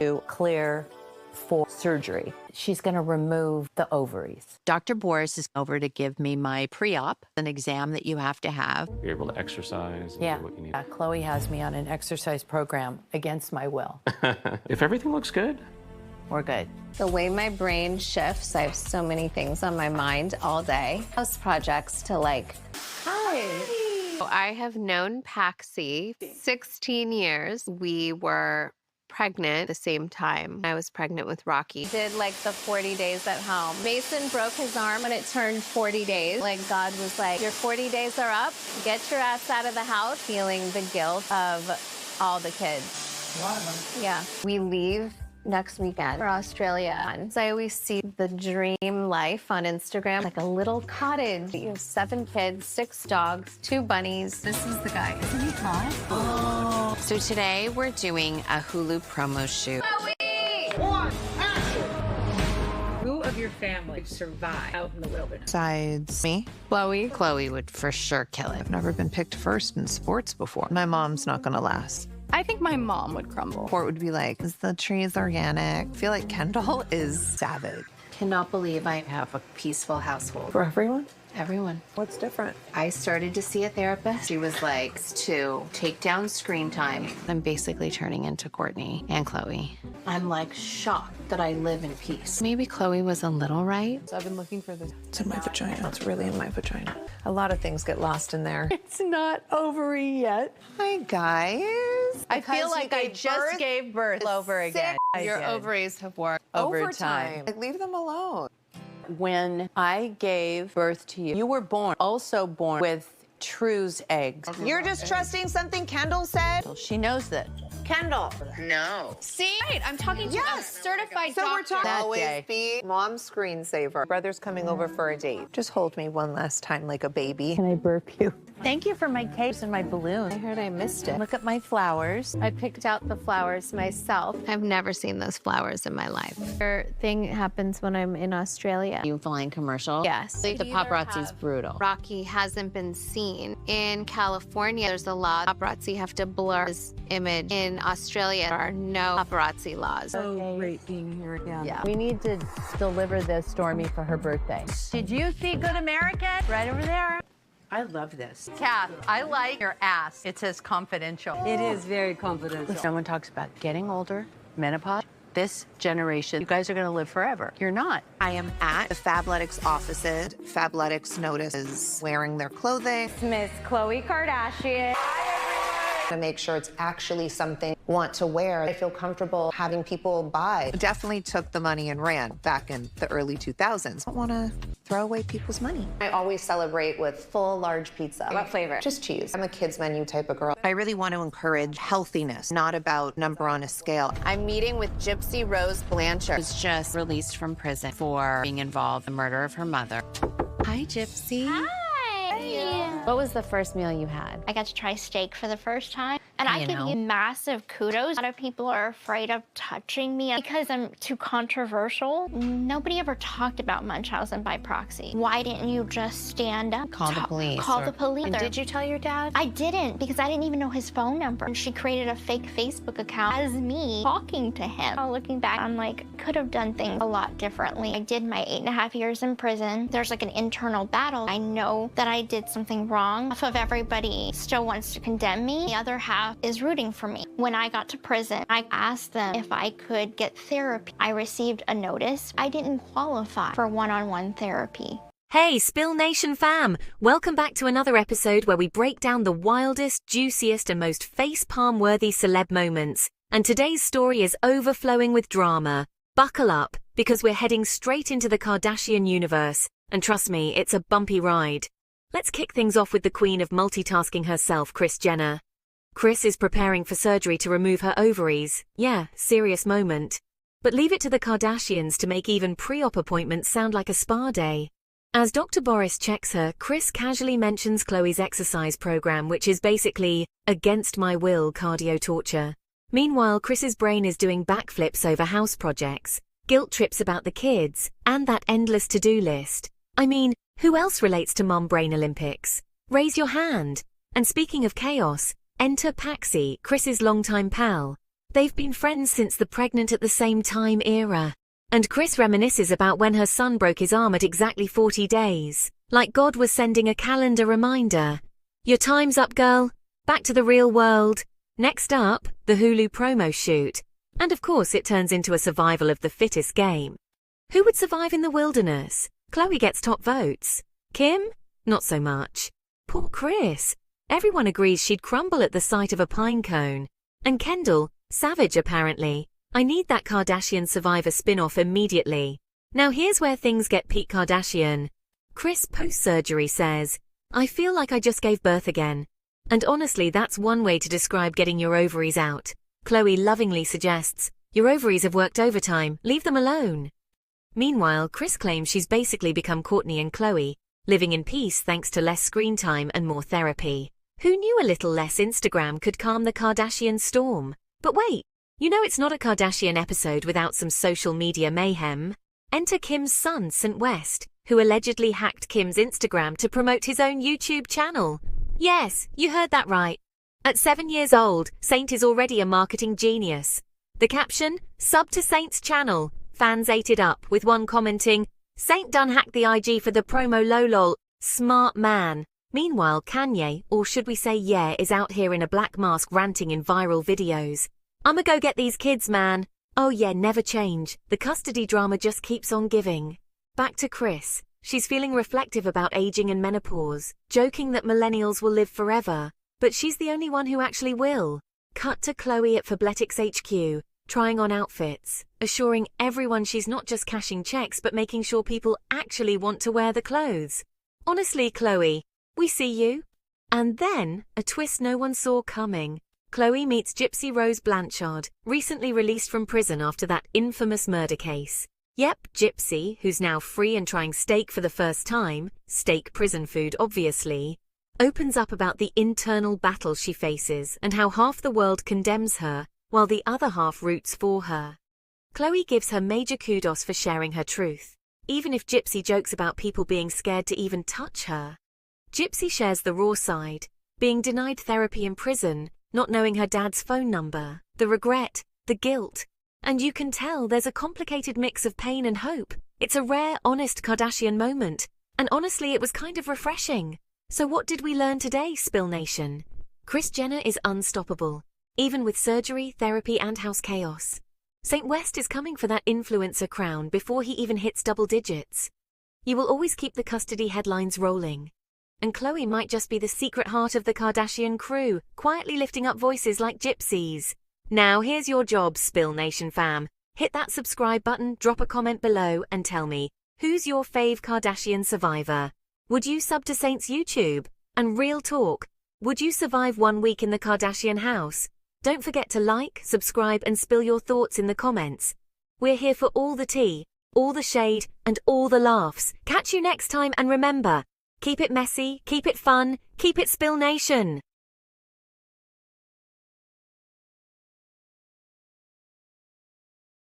to clear for surgery. She's going to remove the ovaries. Dr. Boris is over to give me my pre-op, an exam that you have to have. You're able to exercise and do what you need. Chloe has me on an exercise program against my will. If everything looks good, We're good. The way my brain shifts, I have so many things on my mind all day. House projects to like, hi. I have known Paxi 16 years. We were pregnant at the same time. I was pregnant with Rocky. Did like the 40 days at home. Mason broke his arm when it turned 40 days. Like God was like, your 40 days are up. Get your ass out of the house. Feeling the guilt of all the kids. A lot of them. Yeah. We leave next weekend for Australia. So I always see the dream life on Instagram, like a little cottage. You have 7 kids, 6 dogs, 2 bunnies. This is the guy. Isn't he hot? Oh. So today we're doing a Hulu promo shoot. Who of your family survived out in the wilderness? Besides me, Chloe would for sure kill it. I've never been picked first in sports before. My mom's not gonna last. I think my mom would crumble. Court would be like, is the trees organic? I feel like Kendall is savage. Cannot believe I have a peaceful household. For everyone? Everyone. What's different? I started to see a therapist. She was like, to take down screen time. I'm basically turning into Courtney and Chloe. I'm like shocked that I live in peace. Maybe Chloe was a little right. So I've been looking for this. It's in my vagina. It's really in my vagina. A lot of things get lost in there. It's not ovary yet. Hi, guys. I feel like I just gave birth over again. Your ovaries have worked. Overtime. Like, leave them alone. When I gave birth to you, you were also born with True's eggs. You're just trusting something Kendall said? She knows that. Kendall. No. See? Right, I'm talking to a certified So we're doctor. talking That always day. be mom's screensaver. Brother's coming over for a date. Just hold me one last time like a baby. Can I burp you? Thank you for my cakes and my balloon. I heard I missed it. Look at my flowers. I picked out the flowers myself. I've never seen those flowers in my life. Their thing happens when I'm in Australia. You flying commercial? Yes. The paparazzi's brutal. Rocky hasn't been seen. In California, there's a law. Paparazzi have to blur his image. In Australia, there are no paparazzi laws. So great being here again. Yeah. We need to deliver this Stormy for her birthday. Did you see Good American? Right over there. I love this. Kath, I like your ass. It says confidential. It is very confidential. Someone talks about getting older, menopause. This generation, you guys are going to live forever. You're not. I am at the Fabletics offices. Fabletics notices wearing their clothing. Miss Khloe Kardashian. To make sure it's actually something I want to wear. I feel comfortable having people buy. Definitely took the money and ran back in the early 2000s. I don't want to throw away people's money. I always celebrate with full large pizza. What flavor? Just cheese. I'm a kids menu type of girl. I really want to encourage healthiness, not about number on a scale. I'm meeting with Gypsy Rose Blanchard, who's just released from prison for being involved in the murder of her mother. Hi, Gypsy. Hi. What was the first meal you had? I got to try steak for the first time, and I You give know. you massive kudos. A lot of people are afraid of touching me because I'm too controversial. Nobody ever talked about Munchausen by proxy. Why didn't you just stand up? Call the police Call or- the police. And did you tell your dad? I didn't, because I didn't even know his phone number. And she created a fake Facebook account as me talking to him. Now, looking back, I'm like, could have done things a lot differently. I did my 8.5 years in prison. There's like an internal battle. I know that I did something wrong. Half of everybody still wants to condemn me. The other half is rooting for me. When I got to prison, I asked them if I could get therapy. I received a notice. I didn't qualify for one-on-one therapy. Hey, Spill Nation fam! Welcome back to another episode where we break down the wildest, juiciest, and most face-palm-worthy celeb moments. And today's story is overflowing with drama. Buckle up, because we're heading straight into the Kardashian universe. And trust me, it's a bumpy ride. Let's kick things off with the queen of multitasking herself, Kris Jenner. Kris is preparing for surgery to remove her ovaries. Yeah, serious moment. But leave it to the Kardashians to make even pre-op appointments sound like a spa day. As Dr. Boris checks her, Kris casually mentions Khloe's exercise program, which is basically against my will cardio torture. Meanwhile, Kris's brain is doing backflips over house projects, guilt trips about the kids, and that endless to-do list. I mean, who else relates to Mom Brain Olympics? Raise your hand. And speaking of chaos, enter Paxi, Kris's longtime pal. They've been friends since the pregnant at the same time era. And Kris reminisces about when her son broke his arm at exactly 40 days. Like God was sending a calendar reminder. Your time's up, girl. Back to the real world. Next up, the Hulu promo shoot. And of course it turns into a survival of the fittest game. Who would survive in the wilderness? Khloe gets top votes. Kim? Not so much. Poor Kris. Everyone agrees she'd crumble at the sight of a pine cone. And Kendall, savage apparently. I need that Kardashian Survivor spin-off immediately. Now here's where things get Pete Kardashian. Kris post-surgery says, I feel like I just gave birth again. And honestly, that's one way to describe getting your ovaries out. Khloe lovingly suggests, your ovaries have worked overtime, leave them alone. Meanwhile, Kris claims she's basically become Kourtney and Khloe, living in peace thanks to less screen time and more therapy. Who knew a little less Instagram could calm the Kardashian storm? But wait, you know it's not a Kardashian episode without some social media mayhem. Enter Kim's son, St. West, who allegedly hacked Kim's Instagram to promote his own YouTube channel. Yes, you heard that right. At 7 years old, Saint is already a marketing genius. The caption, sub to Saint's channel. Fans ate it up, with one commenting, Saint done hacked the IG for the promo lol, smart man. Meanwhile, Kanye, or should we say yeah, is out here in a black mask ranting in viral videos. I'ma go get these kids, man. Oh yeah, never change. The custody drama just keeps on giving. Back to Kris. She's feeling reflective about aging and menopause, joking that millennials will live forever, but she's the only one who actually will. Cut to Khloe at Fabletics HQ, trying on outfits, assuring everyone she's not just cashing checks but making sure people actually want to wear the clothes. Honestly, Khloe, we see you. And then, a twist no one saw coming. Khloe meets Gypsy Rose Blanchard, recently released from prison after that infamous murder case. Yep, Gypsy, who's now free and trying steak for the first time, steak prison food obviously, opens up about the internal battle she faces and how half the world condemns her, while the other half roots for her. Khloe gives her major kudos for sharing her truth, even if Gypsy jokes about people being scared to even touch her. Gypsy shares the raw side, being denied therapy in prison, not knowing her dad's phone number, the regret, the guilt. And you can tell there's a complicated mix of pain and hope. It's a rare, honest Kardashian moment. And honestly, it was kind of refreshing. So what did we learn today, Spill Nation? Kris Jenner is unstoppable, even with surgery, therapy, and house chaos. St. West is coming for that influencer crown before he even hits double digits. You will always keep the custody headlines rolling. And Khloe might just be the secret heart of the Kardashian crew, quietly lifting up voices like Gypsies. Now here's your job, Spill Nation fam. Hit that subscribe button, drop a comment below, and tell me, who's your fave Kardashian survivor? Would you sub to Saint's YouTube? And real talk, would you survive 1 week in the Kardashian house? Don't forget to like, subscribe, and spill your thoughts in the comments. We're here for all the tea, all the shade, and all the laughs. Catch you next time, and remember, keep it messy, keep it fun, keep it Spill Nation.